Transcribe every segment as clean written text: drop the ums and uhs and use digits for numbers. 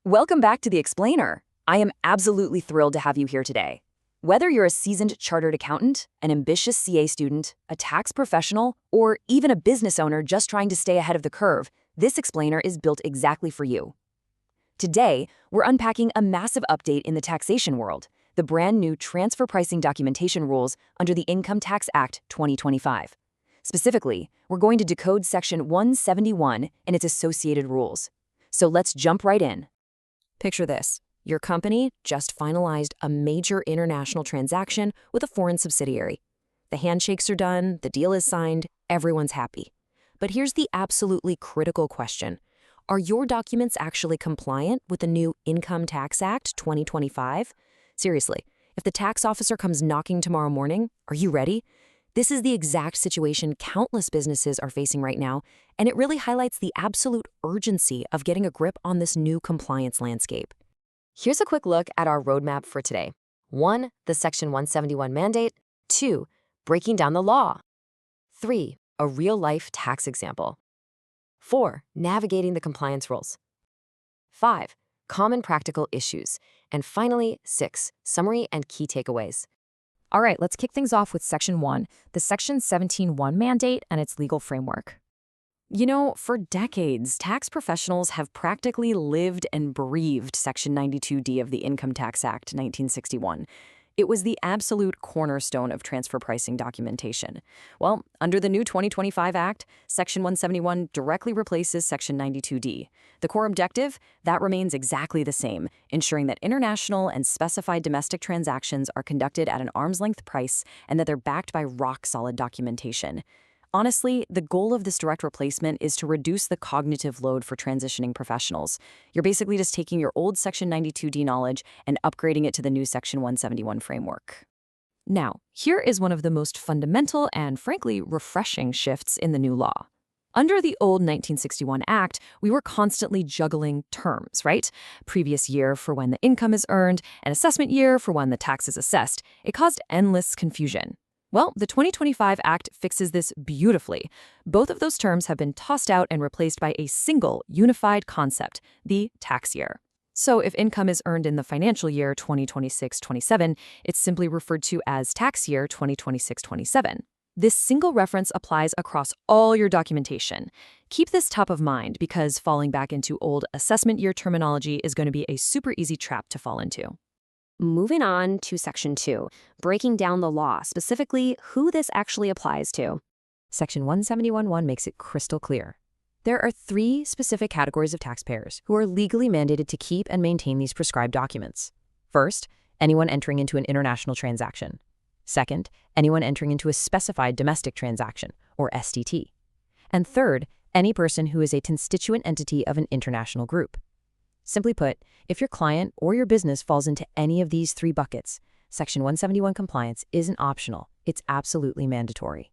Welcome back to The Explainer. I am absolutely thrilled to have you here today. Whether you're a seasoned chartered accountant, an ambitious CA student, a tax professional, or even a business owner just trying to stay ahead of the curve, this explainer is built exactly for you. Today, we're unpacking a massive update in the taxation world, the brand new transfer pricing documentation rules under the Income Tax Act 2025. Specifically, we're going to decode Section 171 and its associated rules. So let's jump right in. Picture this. Your company just finalized a major international transaction with a foreign subsidiary. The handshakes are done, the deal is signed, everyone's happy. But here's the absolutely critical question. Are your documents actually compliant with the new Income Tax Act 2025? Seriously, if the tax officer comes knocking tomorrow morning, are you ready? This is the exact situation countless businesses are facing right now, and it really highlights the absolute urgency of getting a grip on this new compliance landscape. Here's a quick look at our roadmap for today. 1. The Section 171 mandate. 2. Breaking down the law. 3. A real-life tax example. 4. Navigating the compliance rules. 5. Common practical issues. And finally, 6. Summary and key takeaways. All right, let's kick things off with Section 1, the Section 17.1 mandate and its legal framework. You know, for decades, tax professionals have practically lived and breathed Section 92D of the Income Tax Act 1961. It was the absolute cornerstone of transfer pricing documentation. Well, under the new 2025 Act, Section 171 directly replaces Section 92D. The core objective? That remains exactly the same, ensuring that international and specified domestic transactions are conducted at an arm's-length price and that they're backed by rock-solid documentation. Honestly, the goal of this direct replacement is to reduce the cognitive load for transitioning professionals. You're basically just taking your old Section 92D knowledge and upgrading it to the new Section 171 framework. Now, here is one of the most fundamental and, frankly, refreshing shifts in the new law. Under the old 1961 Act, we were constantly juggling terms, right? Previous year for when the income is earned, and assessment year for when the tax is assessed. It caused endless confusion. Well, the 2025 Act fixes this beautifully. Both of those terms have been tossed out and replaced by a single, unified concept, the tax year. So if income is earned in the financial year 2026-27, it's simply referred to as tax year 2026-27. This single reference applies across all your documentation. Keep this top of mind because falling back into old assessment year terminology is going to be a super easy trap to fall into. Moving on to Section 2, breaking down the law, specifically who this actually applies to. Section 171.1 makes it crystal clear. There are 3 specific categories of taxpayers who are legally mandated to keep and maintain these prescribed documents. First, anyone entering into an international transaction. Second, anyone entering into a specified domestic transaction, or SDT. And third, any person who is a constituent entity of an international group. Simply put, if your client or your business falls into any of these 3 buckets, Section 171 compliance isn't optional, it's absolutely mandatory.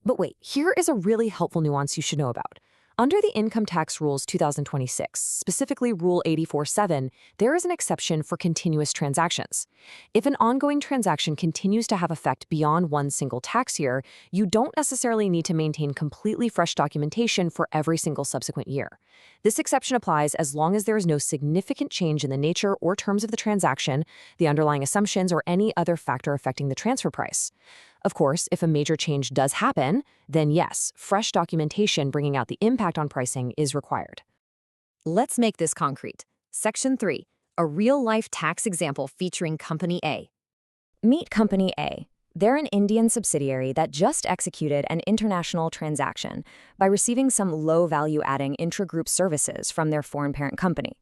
But wait, here is a really helpful nuance you should know about. Under the Income Tax Rules 2026, specifically Rule 84.7, there is an exception for continuous transactions. If an ongoing transaction continues to have effect beyond one single tax year, you don't necessarily need to maintain completely fresh documentation for every single subsequent year. This exception applies as long as there is no significant change in the nature or terms of the transaction, the underlying assumptions, or any other factor affecting the transfer price. Of course, if a major change does happen, then yes, fresh documentation bringing out the impact on pricing is required. Let's make this concrete. Section 3, a real-life tax example featuring Company A. Meet Company A. They're an Indian subsidiary that just executed an international transaction by receiving some low-value-adding intra-group services from their foreign parent company.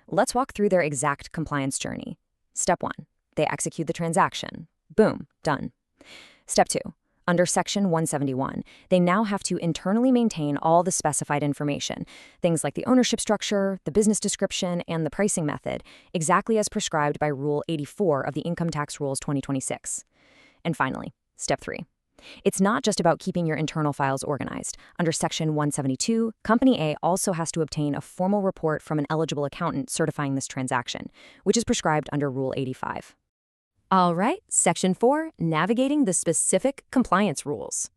Let's walk through their exact compliance journey. Step 1, they execute the transaction. Boom, done. Step 2. Under Section 171, they now have to internally maintain all the specified information, things like the ownership structure, the business description, and the pricing method, exactly as prescribed by Rule 84 of the Income Tax Rules 2026. And finally, Step 3. It's not just about keeping your internal files organized. Under Section 172, Company A also has to obtain a formal report from an eligible accountant certifying this transaction, which is prescribed under Rule 85. All right, Section 4, navigating the specific compliance rules.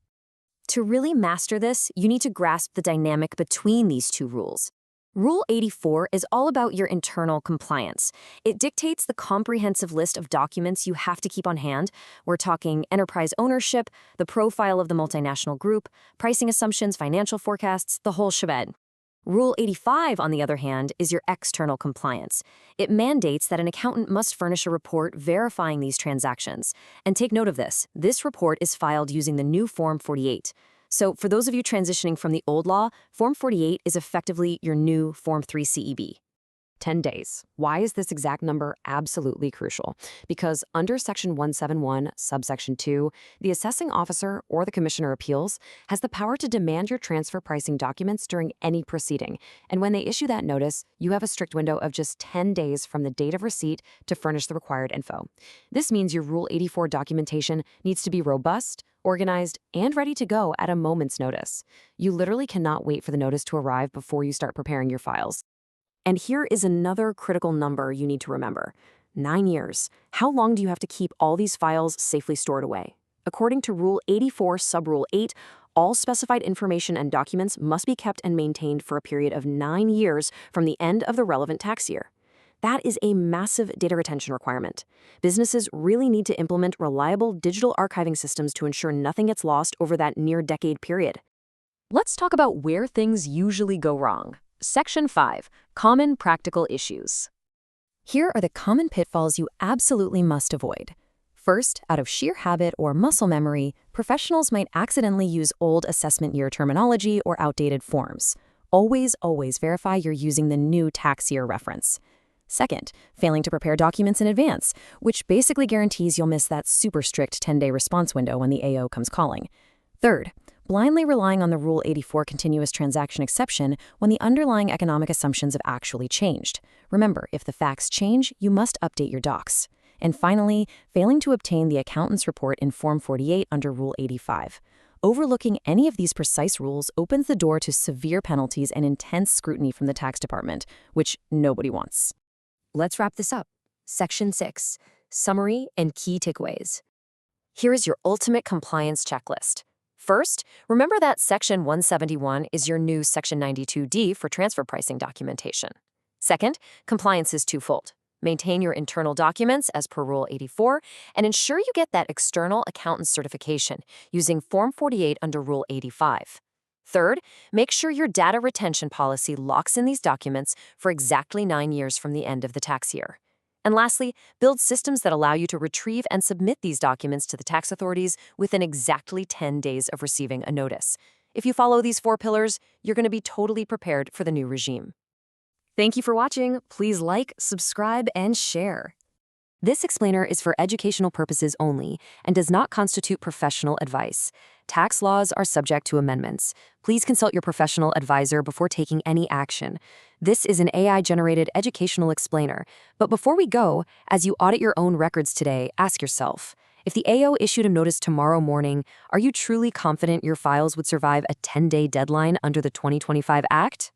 To really master this, you need to grasp the dynamic between these 2 rules. Rule 84 is all about your internal compliance. It dictates the comprehensive list of documents you have to keep on hand. We're talking enterprise ownership, the profile of the multinational group, pricing assumptions, financial forecasts, the whole shebang. Rule 85, on the other hand, is your external compliance. It mandates that an accountant must furnish a report verifying these transactions. And take note of this report is filed using the new Form 48. So for those of you transitioning from the old law, Form 48 is effectively your new Form 3 CEB. 10 days. Why is this exact number absolutely crucial? Because under Section 171, subsection 2, the assessing officer or the Commissioner of Appeals has the power to demand your transfer pricing documents during any proceeding. And when they issue that notice, you have a strict window of just 10 days from the date of receipt to furnish the required info. This means your Rule 84 documentation needs to be robust, organized, and ready to go at a moment's notice. You literally cannot wait for the notice to arrive before you start preparing your files. And here is another critical number you need to remember. 9 years. How long do you have to keep all these files safely stored away? According to Rule 84, Subrule 8, all specified information and documents must be kept and maintained for a period of 9 years from the end of the relevant tax year. That is a massive data retention requirement. Businesses really need to implement reliable digital archiving systems to ensure nothing gets lost over that near-decade period. Let's talk about where things usually go wrong. Section 5, Common Practical Issues. Here are the common pitfalls you absolutely must avoid. First, out of sheer habit or muscle memory, professionals might accidentally use old assessment year terminology or outdated forms. Always verify you're using the new tax year reference. Second, failing to prepare documents in advance, which basically guarantees you'll miss that super strict 10-day response window when the AO comes calling. Third, blindly relying on the Rule 84 continuous transaction exception when the underlying economic assumptions have actually changed. Remember, if the facts change, you must update your docs. And finally, failing to obtain the accountant's report in Form 48 under Rule 85. Overlooking any of these precise rules opens the door to severe penalties and intense scrutiny from the tax department, which nobody wants. Let's wrap this up. Section 6, Summary and Key Takeaways. Here is your ultimate compliance checklist. First, remember that Section 171 is your new Section 92D for transfer pricing documentation. Second, compliance is twofold. Maintain your internal documents as per Rule 84 and ensure you get that external accountant certification using Form 48 under Rule 85. Third, make sure your data retention policy locks in these documents for exactly 9 years from the end of the tax year. And lastly, build systems that allow you to retrieve and submit these documents to the tax authorities within exactly 10 days of receiving a notice. If you follow these 4 pillars, you're going to be totally prepared for the new regime. Thank you for watching. Please like, subscribe, and share. This explainer is for educational purposes only and does not constitute professional advice. Tax laws are subject to amendments. Please consult your professional advisor before taking any action. This is an AI-generated educational explainer. But before we go, as you audit your own records today, ask yourself, if the AO issued a notice tomorrow morning, are you truly confident your files would survive a 10-day deadline under the 2025 Act?